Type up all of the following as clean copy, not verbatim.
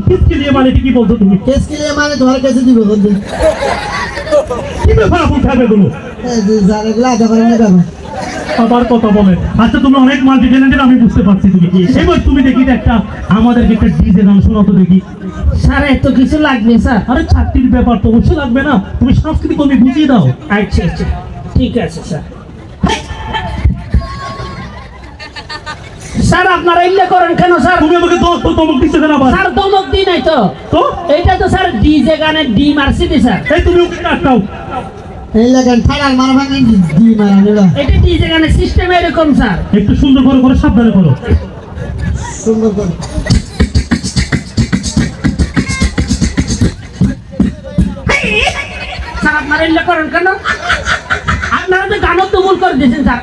কিসকে দিয়ে মানে কি বলছো তুমি? কেসকে দিয়ে মানে তোমার কাছে দিব বলতে কি ব্যাপার আপনি খাবে গুলো? এই যে স্যার এগুলা আদা করে নিয়ে যাবো আবার কথা বলে। আচ্ছা তুমি অনেক মাল্টি ট্যালেন্টেড, আমি বুঝতে পারছি তুমি কি। এবার তুমি দেখি একটা আমাদেরকে একটা ডিজে গান শোনাও তো দেখি। স্যার এত কিছু লাগবে স্যার? আরে চাকরির ব্যাপার তো অবশ্যই লাগবে না, তুমি সাংস্কৃতিক কর্মী বুঝিয়ে দাও। আচ্ছা আচ্ছা ঠিক আছে স্যার। স্যার আপনারা ইল্লে করেন কেন স্যার? তুমি আমাকে দমক দিচ্ছ কেন আবার? স্যার দমক দিই নাই তো। তো এইটা তো স্যার ডিজে গানের ডি মারছি দি স্যার। এই তুমি ওকে কাটাও। এই লাগান ঠাড়ার মারা ভাঙেন দি মারা নিলা এটা ডিজে গানের সিস্টেম এরকম স্যার। একটু সুন্দর করে করে সাবধানে করো। সুন্দর করে স্যার আপনারা ইল্লে করেন কেন? আপনারা তো গানও তুমুল করে দিয়েছেন স্যার।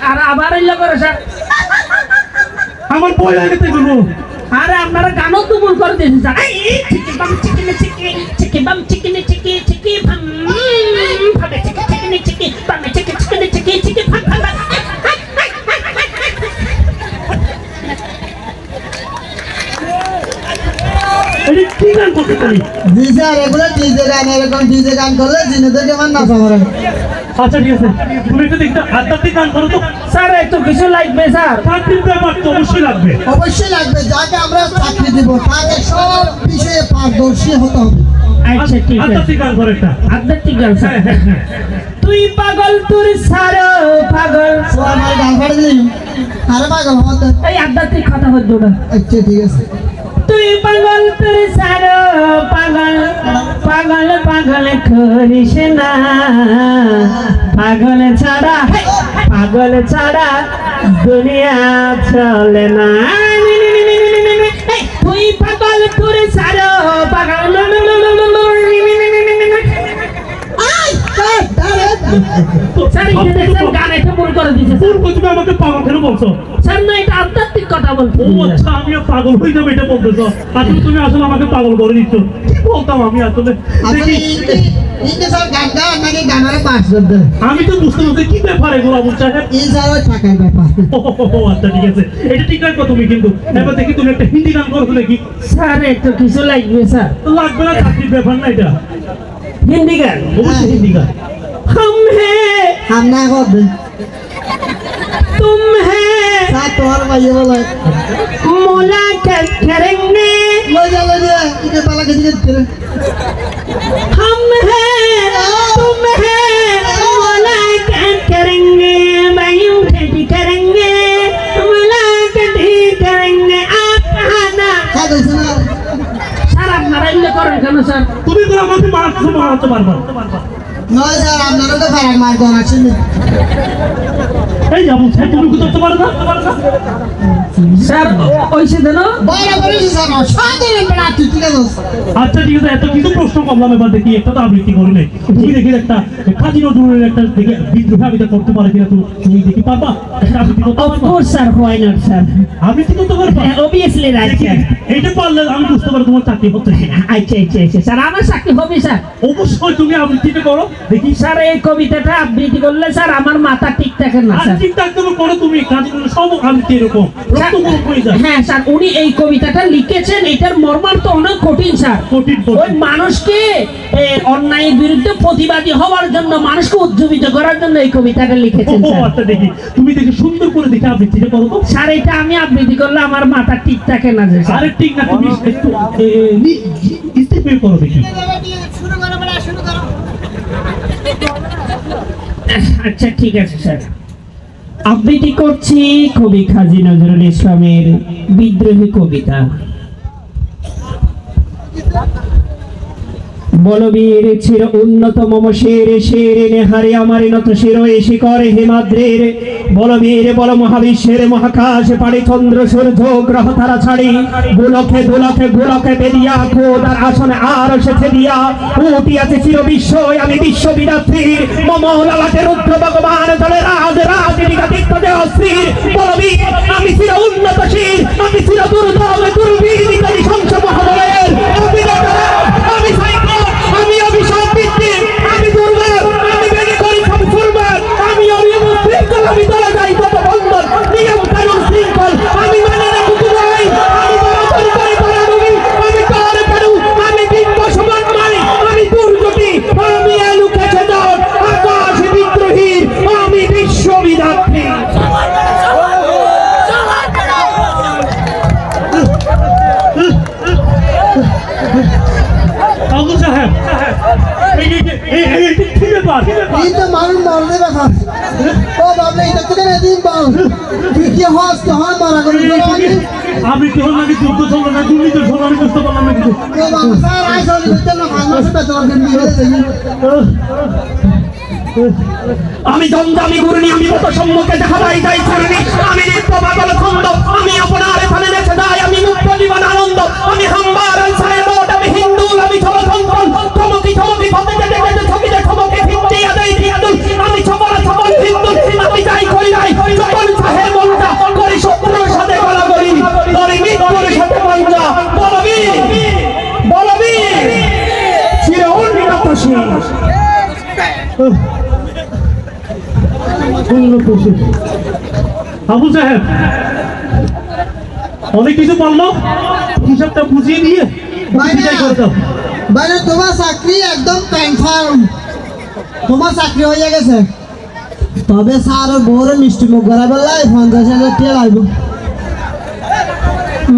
আর আবার ইল্লে করে স্যার। আমার বই লাগে তো এগুলো। আরে আপনারা গানও তুমুল করে দিয়েছেন স্যার। চিকি বাম চিকিনি চিকি চিকি বাম চিকিনি চিকি চিকি বাম ভাবে চিকি চিকিনি চিকি বামে চিকি চিকিনি চিকি চিকি ভাম ভাম। এই কি গান করতে তুমি? জি স্যার এগুলো ডিজে গান এরকম ডিজে গান করলে জিনেদের যেমন নাচা করে। আচ্ছা ঠিক আছে, তুমি একটু দেখতে আধ্যাত্মিক গান করো তো। স্যার এত কিছু লাগবে স্যার? চাকরির ব্যাপার তো অবশ্যই লাগবে। অবশ্যই লাগবে, যাকে আমরা চাকরি দিব তাকে সব বিষয়ে পারদর্শী হতে হবে। আচ্ছা ঠিক আছে, আধ্যাত্মিক গান করো একটা। আধ্যাত্মিক গান স্যার। তুই পাগল তোর সারো পাগল। ও আমার গান পাড়ে দিলি আরে পাগল হতে। এই আধ্যাত্মিক কথা হতো না। আচ্ছা ঠিক আছে। তুই পাগল তোর সারো পাগল পাগল পাগল করিস না, পাগল ছাড়া দুনিয়া চলে না। তুই পাগল তোর সারো পাগল। স্যার এটা দেখছেন গান এটা ভুল করে দিয়েছে স্যার। তুমি আমাকে পাগল কেন বলছো? স্যার না এটা আধ্যাত্মিক কথা বলতে। ও আচ্ছা, আমিও পাগল হয়ে যাবো এটা বলতেছো। আসলে তুমি আসলে আমাকে পাগল করে দিচ্ছ। কি বলতাম আমি আসলে? দেখি ইনকে স্যার গান গান নাকি গানের পাস করতে। আমি তো বুঝতে পারছি কি ব্যাপার এগুলো আবুল সাহেব। এই স্যার ওই টাকার ব্যাপার। ও আচ্ছা ঠিক আছে, এটা ঠিক রাখবো তুমি কিন্তু। এবার দেখি তুমি একটা হিন্দি গান করো তো দেখি। স্যার এত কিছু লাগবে স্যার? লাগবে না, চাকরির ব্যাপার না এটা। হিন্দি গান? অবশ্যই হিন্দি গান। हम हैं हम ना করবে तुम हैं স্যার তোমার ভাইয়ে বলে मुलाकात करेंगे। লজা ইকে পালা কে দিকে हम हैं तुम हैं मुलाकात करेंगे, बायूं खेती करेंगे, मुलाकात ही करेंगे। आप आना। কা কইছ না স্যার আপনারা ইল্লে করেন কেন স্যার? তুমি তো আমাকে মারতে পারবা। নয় স্যার আপনারা তো ফারাক মার কোন আছেন এই যাবো তুমি কি করতে পারো না? স্যার ওইসে দেন বড় বড় স্যার সাধারণ বড় ঠিক আছে। আচ্ছা ঠিক আছে, এত কিছু প্রশ্ন করলাম, এবার দেখি একটা তো আবৃত্তি করি নাই। তুমি দেখি একটা কাজী নজরুলের একটা দেখি বিদ্রোহ আবৃত্তি করতে পারে কিনা তুমি দেখি পারবা? একটা আবৃত্তি করতে অফ পারবা? Course sir, why not sir? আবৃত্তি করতে পারবা? Obviously right sir. এইটা পারলে আমি বুঝতে পারি তোমার চাকরি হচ্ছে। আচ্ছা আচ্ছা আচ্ছা স্যার, আমার চাকরি হবে স্যার। অবশ্যই তুমি আবৃত্তিটা করো দেখি। স্যার এই কবিতাটা আবৃত্তি করলে স্যার আমার মাথা ঠিক থাকে না আর স্যার। ঠিক থাকতে করো তুমি, কাজী নজরুল সব আবৃত্তি এরকম রক্তগুলো হয়ে যায়। হ্যাঁ স্যার, উনি এই কবিতাটা লিখেছেন, এটার মর্মার্থ অনেক কঠিন স্যার। কঠিন ওই মানুষকে অন্যায়ের বিরুদ্ধে প্রতিবাদী হওয়ার জন্য, মানুষকে উজ্জীবিত করার জন্য এই কবিতাটা লিখেছেন স্যার। আচ্ছা দেখি, তুমি দেখি সুন্দর করে দেখে আবৃত্তিটা করো তো। স্যার এটা আমি আবৃত্তি করলে আমার মাথা ঠিক থাকে না যে স্যার। আরে ঠিক না, তুমি একটু ইস্তেফে করো দেখি। শুরু করো বড় শুরু করো। আচ্ছা ঠিক আছে স্যার, আবৃত্তি করছি কবি কাজী নজরুল ইসলামের বিদ্রোহী কবিতা। বলবীর চির উন্নত মম শের শের নেহারে আমার নত শির এসে করে হিমাদ্রের। বলবীর বল মহাবিশ্বের মহাকাশ পাড়ি চন্দ্র সূর্য গ্রহ তারা ছাড়ি, গোলকে দোলকে গোলকে বেদিয়া খোদার আসনে আর সেথে দিয়া উঠিয়াছে চির বিশ্ব আমি বিশ্ব বিরাত্রীর। মম লালাটে রুদ্র ভগবান দলে রাজ রাজ নিগাদিত্য দেহশ্রীর। বলবীর আমি চির উন্নত শির, আমি চির দুর্দম দুর্বীর নিগাদি সংস মহাবলের। আমি সাইকল, আমি অভিশাপ দিচ্ছি, আমি দুর্বল, আমি ভেঙে করি সব ফুরমান, আমি অনিয়ম শৃঙ্খল, আমি দলে যাই কত বন্ধন নিয়ম কানুন শৃঙ্খল, আমি মানে না কুকুর আইন, আমি বরাবর করে বরাবর ঠিক ব্যাপার কিন্তু মানুষ মরলে ব্যাপার ও বাবলে এটা তো কেন দিন বল তুই কি হস তো হয় মারা করে আমি কি হল নাকি যুদ্ধ চলল না দুর্নীতি চলল আমি বুঝতে পারলাম না কিছু ও বাবা স্যার আইসো দিতে না মানুষের বেতন দিন আমি দমদামি গুরুনি আমি কত সম্মুখে দেখাবাই যাই করনি আমি নিত্য পাগল খন্দ আমি আপনার এখানে নেচে যাই আমি মুক্ত জীবন আনন্দ আমি হাম্বার আনসারে মোট আমি হিন্দু আমি চমকন্তন চমকি ফতে যেতে যেতে থকিতে ঠমকে ফিরতে আদাই দিয়াদুল আমি ছবলা ছবল হিন্দু আমি যাই করি নাই যখন চাহে মনটা করি শত্রুর সাথে গলাগলি করি মৃত্যুর সাথে পাঞ্জা বলবি চির উন্নত শির আবু সাহেব অনেক কিছু পারলো হিসাবটা বুঝিয়ে দিয়ে বিদায় করে দাও। বাইরে তোমার চাকরি একদম কনফার্ম তোমার চাকরি হয়ে গেছে তবে স্যার বড় মিষ্টি মুখ করা বেলায় 50,000 টাকা লাগবে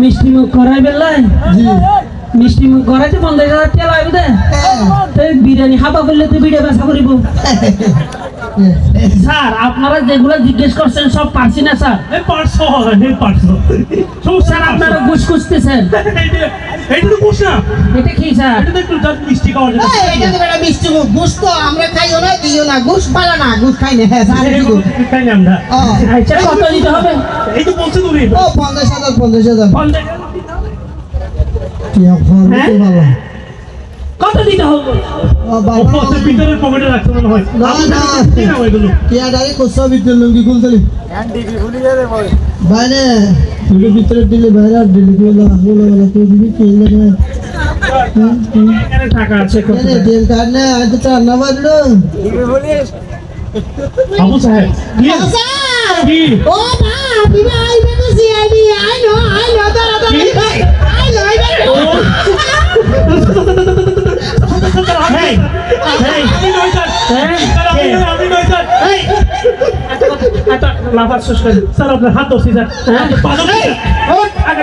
মিষ্টি মুখ করাই বেলায় জি মিষ্টি মুখ করাইতে 50,000 টাকা লাগবে তো বিরিয়ানি হাবা করলে তো ভিডিও ব্যবসা করিব স্যার আপনারা যেগুলো জিজ্ঞেস করছেন সব পারছি না স্যার পারছো স্যার আপনারা ঘুষ খুঁজতেছেন এইটা তো বুঝ না এটা কি স্যার এটা তো একটু জাত মিষ্টি খাওয়ার জন্য এটা তো বেটা মিষ্টি মুখ ঘুষ তো আমরা খাইও না দিও না ঘুষ পালা না ঘুষ খাই না হ্যাঁ স্যার কি খাই না আমরা আচ্ছা কত দিতে হবে এই তো বলছো তুমি ও 50,000 হ্যাঁ? বাবা কত দিতে হবে ও বাবা ওপরে ভিতরের পকেটে রাখতে মনে হয় না না ঠিক না ওইগুলো কিয়া দাঁড়ি কোসা ভিতরে লুঙ্গি খুলতলি বাইরে তুই ভিতরে দিলে বাইরে আর দিলে বলা বলা তুই দিবি কি লাগে এখানে টাকা আছে কত এনে তেল কাট না আজ তো না বাজলো আবু সাহেব কি ও মা বিবা আইবে তো সিআইডি আই নো দাদা আই নো হেই হেই আমি নই স্যার আমি নই স্যার এই এটা লাভার শেষ করে স্যার আপনার হাত ধরছি স্যার পাগল আগে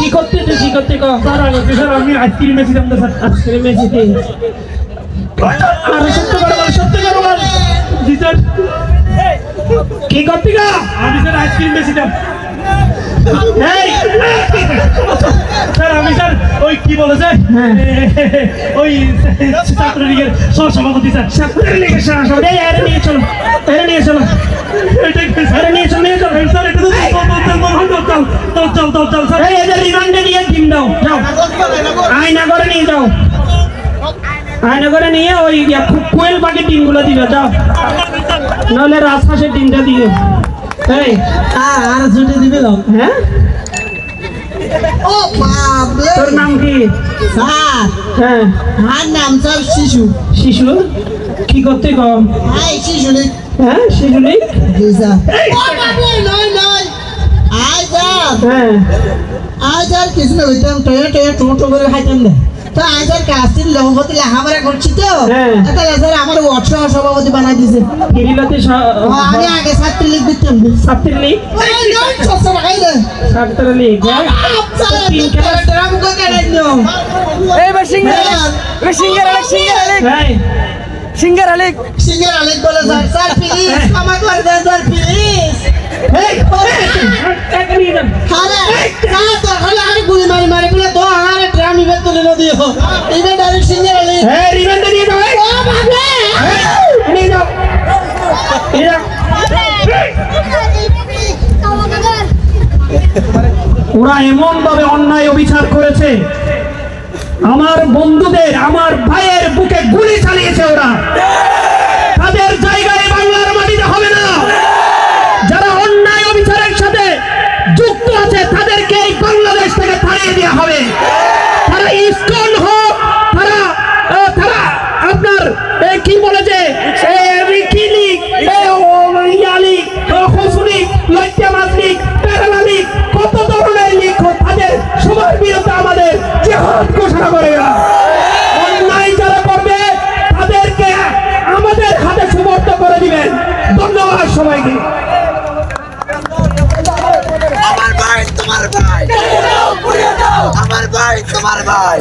কি করতে কো স্যার আগে স্যার আমি আইসক্রিম মেশি দাম স্যার আইসক্রিম মেজিতে আর সত্য করো জি স্যার কি করতে গো আমি স্যার আইসক্রিম মেশি দাম এই স্যার আমি স্যার ওই কি বলেছে ওই ছাত্রলীগের সহসভাপতি স্যার ছাত্রলীগের সভাপতি এরে নিয়ে চলো স্যার এটা তো চল স্যার এই এদের রিমান্ডে নিয়ে টিম দাও যাও আয়নাগরে নিয়ে যাও আয়নাগরে নিয়ে ওই কোয়েল পাখি টিমগুলো দিবে যাও নাহলে রাজহাঁসের টিমটা দিও এই আর ছুটি দিবে দাও হ্যাঁ ও বাবলে তোর নাম কি স্যার হ্যাঁ আমার নাম স্যার শিশু শিশু কি করতে কম আই শিশু নে হ্যাঁ শিশুলি জি স্যার ও বাবলে নয় আই স্যার হ্যাঁ আই স্যার কিছু না হইতাম টয়ে টোটো করে খাইতাম না তো আই স্যার কাস্তির লহপতি লেখাপড়া করছি তো হ্যাঁ। এটা স্যার আমার ওয়ার্কশপ সভাপতি বানাই দিয়েছে গিরিবাতে আমি আগে ছাত্রলীগ দিতাম ছাত্রলীগ ওই নয় ছশো টাকাই দে ছাত্রলীগ হ্যাঁ স্যার ড্রাম কো কেন নিও এই বা সিঙ্গার আলেক এই সিঙ্গার আলেক সিঙ্গার আলেক বলে স্যার প্লিজ ক্ষমা করে দেন স্যার প্লিজ এই টাকা নিয়ে যান আরে স্যার তো হলে আমি গুলি মারি বলে তো আরে ড্রাম ইবে তুলে না দিও ইবে ডাইরেক্ট সিঙ্গার আলেক এই রিমান্ডে নিয়ে যাও ও বাবা নিয়ে যাও ওরা এমন ভাবে অন্যায় অবিচার করেছে আমার বন্ধুদের আমার ভাইয়ের বুকে গুলি চালিয়েছে ওরা তাদের জায়গায় বাংলার মাটিতে হবে না যারা অন্যায় অবিচারের সাথে যুক্ত আছে তাদেরকে এই বাংলাদেশ থেকে তাড়িয়ে দেওয়া হবে তারা ইসকন হোক তারা আপনার কি বলেছে কত ধরনের লিগ তাদের সবার বিরুদ্ধে আমাদের জিহাদ ঘোষণা করে অন্যায় যারা করবে তাদেরকে আমাদের হাতে সুবর্দ করে দিবেন ধন্যবাদ সবাইকে আমার ভাই তোমার ভাই আমার ভাই তোমার ভাই